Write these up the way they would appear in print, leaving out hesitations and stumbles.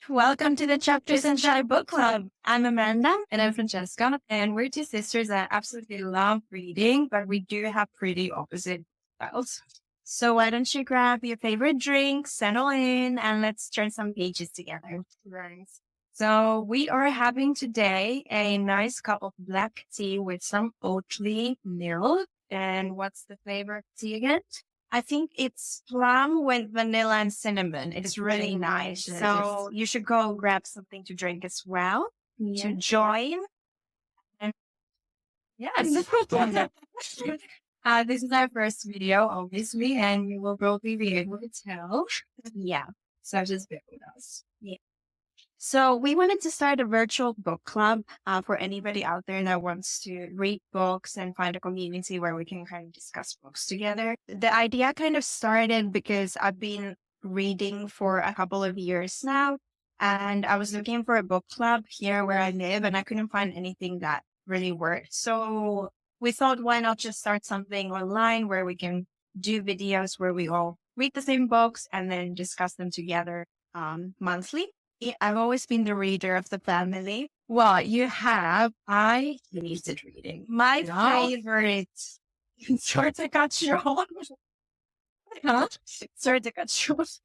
Welcome to the Chapters and Shy Book Club. I'm Amanda. And I'm Francesca, and we're two sisters that absolutely love reading, but we do have pretty opposite styles. So why don't you grab your favorite drink, settle in, and let's turn some pages together. Right. So we are having today a nice cup of black tea with some Oatly milk. And what's the flavor of tea again? I think it's plum with vanilla and cinnamon. It's really nice. Yes. So you should go grab something to drink as well to join. Yes. This is our first video, obviously, and you will probably be able to tell. Yeah. So just bear with us. So we wanted to start a virtual book club for anybody out there that wants to read books and find a community where we can kind of discuss books together. The idea kind of started because I've been reading for a couple of years now, and I was looking for a book club here where I live, and I couldn't find anything that really worked. So we thought, why not just start something online where we can do videos where we all read the same books and then discuss them together monthly. I've always been the reader of the family. Well, you have. I hated reading. My No. favorite. Sorry to cut you off. Huh? Sorry to cut you off.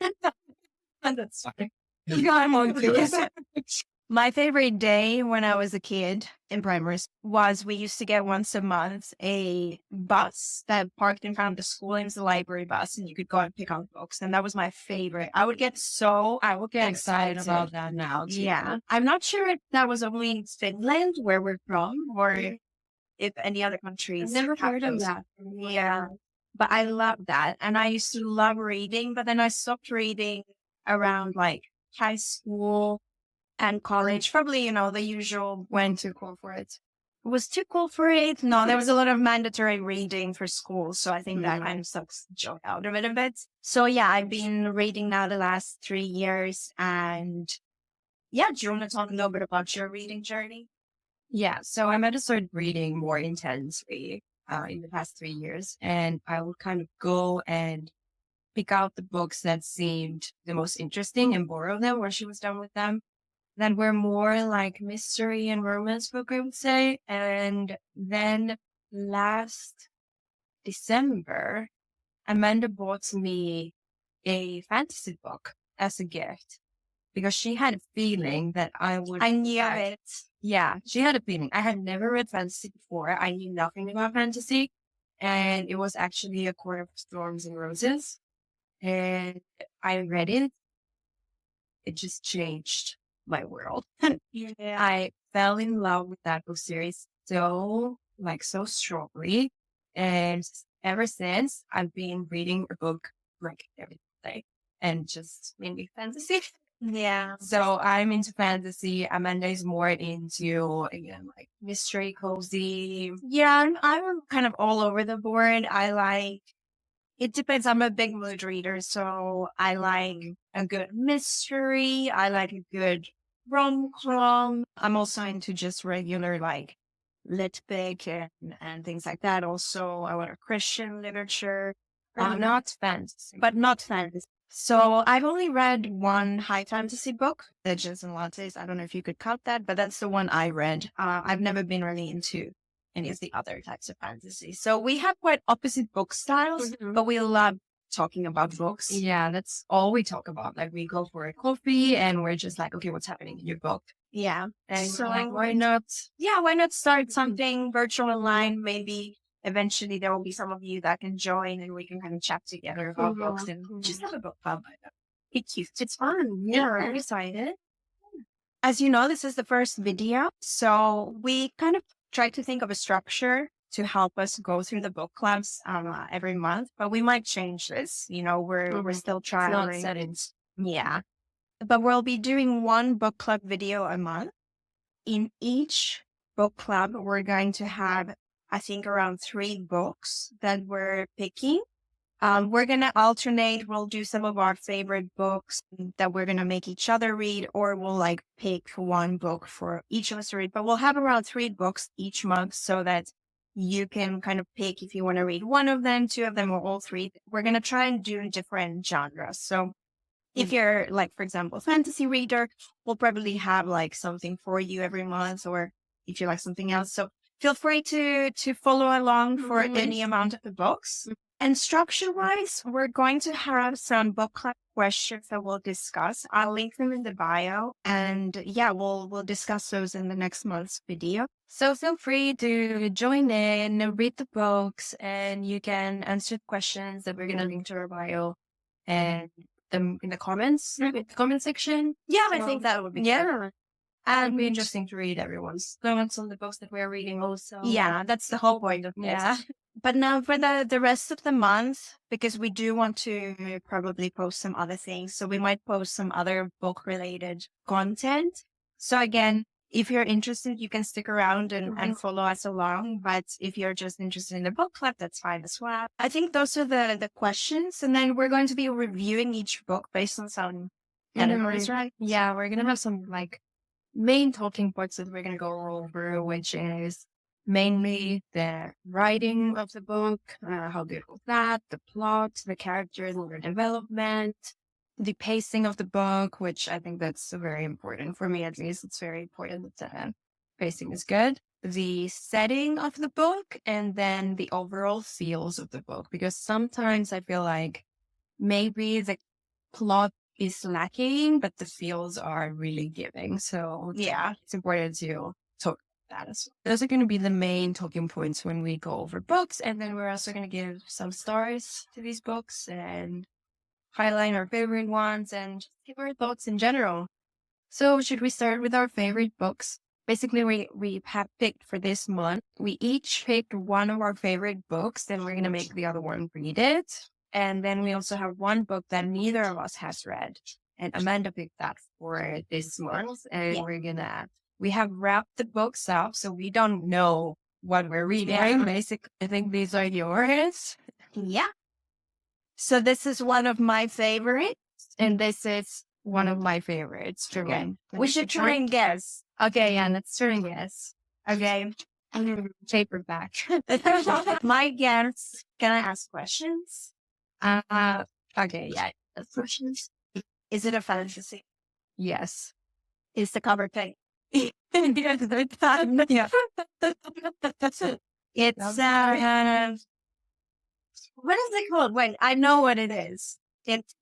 That's fine. Yeah, I'm on this. My favorite day when I was a kid in primary school was we used to get once a month a bus that parked in front of the school. It was the library bus, and you could go and pick up books. And that was my favorite. I would get excited about that now. Too. Yeah. I'm not sure if that was only in Finland, where we're from, or if any other countries. I've never have heard of those. that. Yeah. But I love that. And I used to love reading, but then I stopped reading around like high school and college. Probably, the usual When too cool for it. was too cool for it. No, there was a lot of mandatory reading for school. So I think that kind of sucks the joy out of it a bit. So yeah, I've been reading now the last 3 years. And yeah, do you want to talk a little bit about your reading journey? Yeah, so I might have started reading more intensely in the past 3 years, and I would kind of go and pick out the books that seemed the most interesting and borrow them when she was done with them. That were more like mystery and romance book, I would say. And then last December, Amanda bought me a fantasy book as a gift because she had a feeling that I would. I knew it. Yeah, she had a feeling. I had never read fantasy before. I knew nothing about fantasy. And it was actually A Court of Storms and Roses. And I read it. It just changed my world. Yeah. I fell in love with that book series so strongly. And ever since, I've been reading a book like every day and just mainly fantasy. Yeah. So I'm into fantasy. Amanda is more into, again, like mystery, cozy. Yeah, I'm kind of all over the board. It depends. I'm a big mood reader, so I like a good mystery. I like a good rom-com. I'm also into just regular like lit fic and things like that. Also, I want a Christian literature. Not fantasy. But not fantasy. So I've only read one high fantasy book, Legends and Lattes. I don't know if you could count that, but that's the one I read. I've never been really into any of the other types of fantasy. So we have quite opposite book styles, but we love talking about books. Yeah, that's all we talk about. Like we go for a coffee and we're just like, okay, what's happening in your book? Yeah. And So like, why not? Yeah, why not start something virtual online? Maybe eventually there will be some of you that can join and we can kind of chat together about books and just have a book club. It's cute. It's fun. Yeah, I'm excited. As you know, this is the first video. So we kind of try to think of a structure to help us go through the book clubs every month, but we might change this. We're still trying. Not settings. Yeah. But we'll be doing one book club video a month. In each book club, we're going to have, I think, around 3 books that we're picking. We're going to alternate. We'll do some of our favorite books that we're going to make each other read, or we'll like pick one book for each of us to read. But we'll have around 3 books each month so that you can kind of pick if you want to read one of them, 2 of them, or all 3. We're going to try and do different genres. So If you're like, for example, a fantasy reader, we'll probably have like something for you every month, or if you like something else. So feel free to follow along for any amount of the books. And structure wise, we're going to have some book club questions that we'll discuss. I'll link them in the bio. And yeah, we'll discuss those in the next month's video. So feel free to join in, read the books, and you can answer the questions that we're going to link to our bio and them in the comments, the comment section. Yeah, I think that would be good. And it'd be interesting to read everyone's comments on the books that we're reading also. Yeah, that's the whole point of this. Yeah. But now for the rest of the month, because we do want to probably post some other things. So we might post some other book related content. So again, if you're interested, you can stick around and follow us along. But if you're just interested in the book club, that's fine as well. I think those are the questions. And then we're going to be reviewing each book based on some categories, right? Yeah, we're going to have some like main talking points that we're going to go over, which is mainly the writing of the book, how good was that, the plot, the characters and their development, the pacing of the book, which I think that's very important for me, at least. It's very important that the pacing is good. The setting of the book, and then the overall feels of the book, because sometimes I feel like maybe the plot is lacking, but the feels are really giving. So yeah, it's important to talk about that as well. Those are going to be the main talking points when we go over books. And then we're also going to give some stars to these books and highlight our favorite ones and give our thoughts in general. So should we start with our favorite books? Basically, we have picked for this month. We each picked one of our favorite books, then we're going to make the other one read it. And then we also have one book that neither of us has read. And Amanda picked that for this month. And we have wrapped the books up, so we don't know what we're reading. Yeah. Basically, I think these are yours. Yeah. So this is one of my favorites. And this is one of my favorites. Okay. We should try and guess. Okay, yeah, let's try and guess. Okay. Paperback. My guess. Can I ask questions? Okay, yeah. Questions. Is it a fantasy? Yes. Is the cover pink? Yeah. It's what is it called? Wait, I know what it is. It's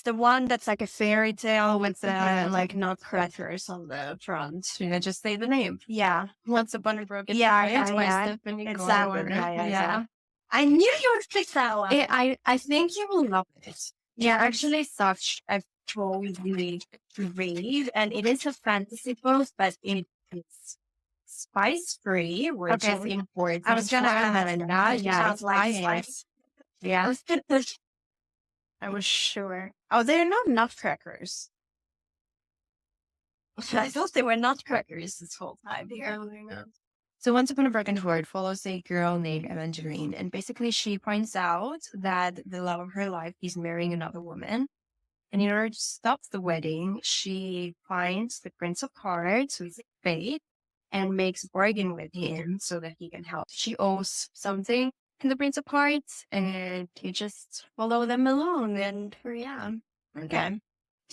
the one that's like a fairy tale with the like nutcrackers on the front. Should I just say the name? Yeah. Once upon a broken Yeah, it's it's that one. Yeah. I knew you would pick that one. I think you will love it. Yeah, actually such a troll really to read, and it is a fantasy book, but it's spice free, which is important. I was gonna add that. Yeah, sounds like spice. Yeah. I was sure. Oh, they're not nutcrackers. I thought they were nutcrackers this whole time. So Once Upon a Broken Heart follows a girl named Evangeline, and basically she finds out that the love of her life is marrying another woman. And in order to stop the wedding, she finds the Prince of Hearts, who is fate, and makes a bargain with him so that he can help. She owes something to the Prince of Hearts, and you just follow them along, and yeah. Okay.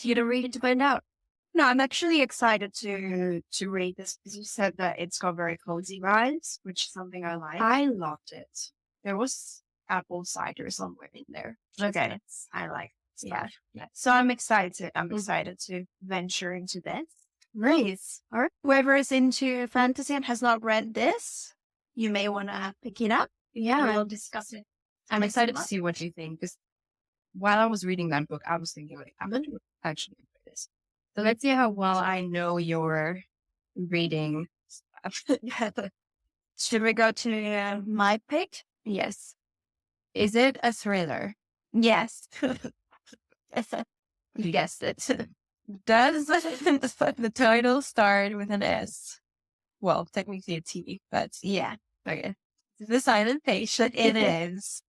You don't read it to find out. No, I'm actually excited to read this because you said that it's got very cozy vibes, which is something I like. I loved it. There was apple cider somewhere in there. Okay. I like it. Yeah. So I'm excited. I'm excited to venture into this. Nice. All right. Whoever is into fantasy and has not read this, you may want to pick it up. Yeah. We'll discuss it. I'm excited to see what you think, because while I was reading that book, I was thinking, like, I'm going to actually read this. So let's see how well I know your reading stuff. Should we go to my pick? Yes. Is it a thriller? Yes. You guessed it. Does the title start with an S? Well, technically a T, but yeah. Okay. The Silent Patient. It is.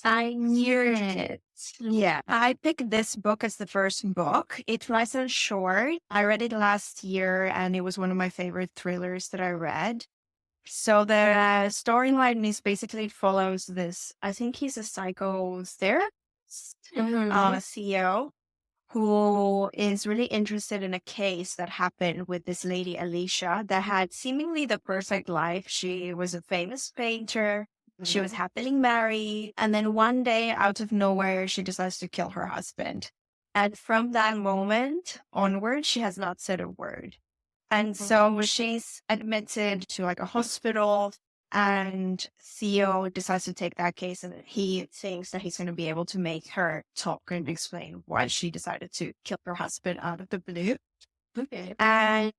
I knew it. Yeah. I picked this book as the first book. It's nice and short. I read it last year and it was one of my favorite thrillers that I read. So the storyline is basically follows this. I think he's a psychotherapist CEO who is really interested in a case that happened with this lady, Alicia, that had seemingly the perfect life. She was a famous painter. She was happily married. And then one day, out of nowhere, she decides to kill her husband. And from that moment onward, she has not said a word. And so she's admitted to like a hospital, and Theo decides to take that case, and he thinks that he's going to be able to make her talk and explain why she decided to kill her husband out of the blue. Okay. And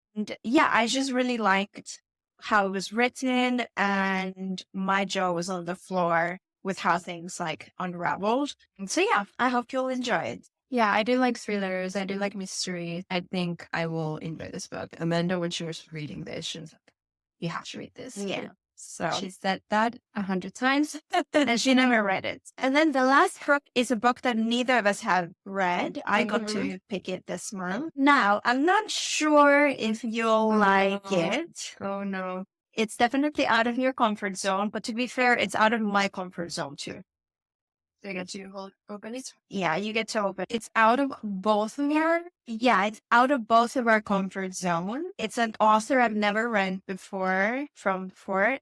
yeah, I just really liked how it was written, and my jaw was on the floor with how things like unraveled. And so yeah, I hope you'll enjoy it. Yeah, I do like thrillers. I do like mystery. I think I will enjoy this book. Amanda, when she was reading this, she was like, you have to read this. Yeah. So She said that 100 times and she never read it. And then the last book is a book that neither of us have read. I got to pick it this month. Now, I'm not sure if you'll like it. Oh no. It's definitely out of your comfort zone, but to be fair, it's out of my comfort zone too. Do I get to open it? Yeah, you get to open. It's out of both of our. Yeah, it's out of both of our comfort zone. It's an author I've never read before,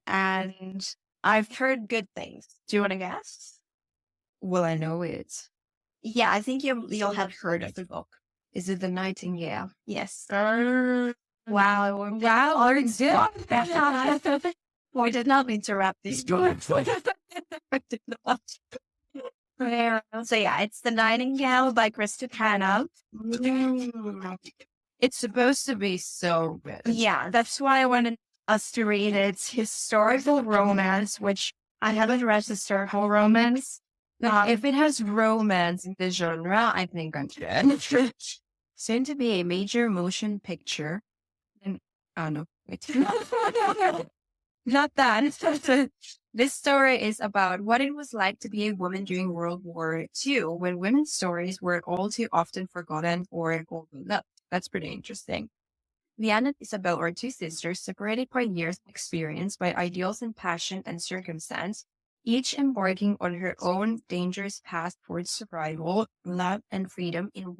and I've heard good things. Do you want to guess? Will I know it? Yeah, I think you'll have heard of the book. Is it The Nightingale? Yes. Wow. Wow. We did not interrupt these books. So yeah, it's The Nightingale by Krista Hanna. It's supposed to be so good. Yeah, that's why I wanted us to read it. It's historical romance, which I haven't read historical romance. If it has romance in the genre, I think I'm good. Soon to be a major motion picture. And oh no, wait. Not that. This story is about what it was like to be a woman during World War II, when women's stories were all too often forgotten or overlooked. That's pretty interesting. Leanne and Isabel are two sisters separated by years of experience, by ideals and passion and circumstance, each embarking on her own dangerous path towards survival, love, and freedom in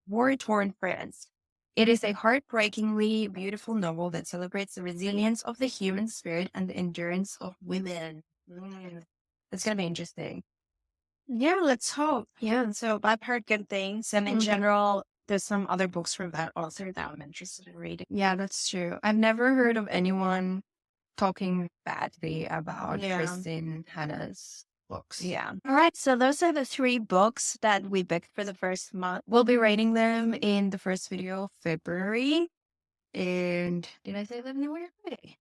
war-torn France. It is a heartbreakingly beautiful novel that celebrates the resilience of the human spirit and the endurance of women. That's going to be interesting. Yeah, let's hope. Yeah, so I've heard good things, and in general, there's some other books from that author that I'm interested in reading. Yeah, that's true. I've never heard of anyone talking badly about Kristen Hanna's books. Yeah. All right, so those are the 3 books that we picked for the first month. We'll be rating them in the first video of February. And did I say that anywhere? Okay.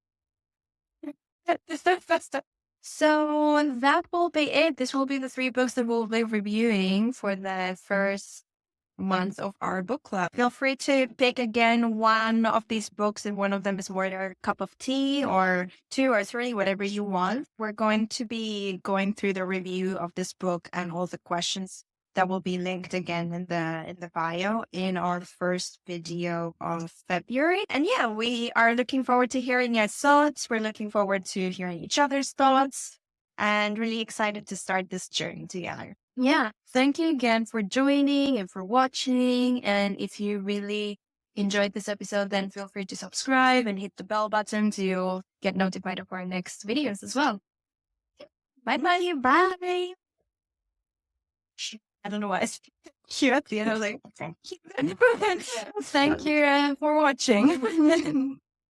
So that will be it. This will be the 3 books that we'll be reviewing for the first month of our book club. Feel free to pick again one of these books, and one of them is worth a cup of tea, or 2 or 3, whatever you want. We're going to be going through the review of this book and all the questions that will be linked again in the bio in our first video of February. And yeah, we are looking forward to hearing your thoughts. We're looking forward to hearing each other's thoughts, and really excited to start this journey together. Yeah, thank you again for joining and for watching. And if you really enjoyed this episode, then feel free to subscribe and hit the bell button to get notified of our next videos as well. Bye. Bye. I don't know why I said you at the end. I was like, thank you. Thank you for watching.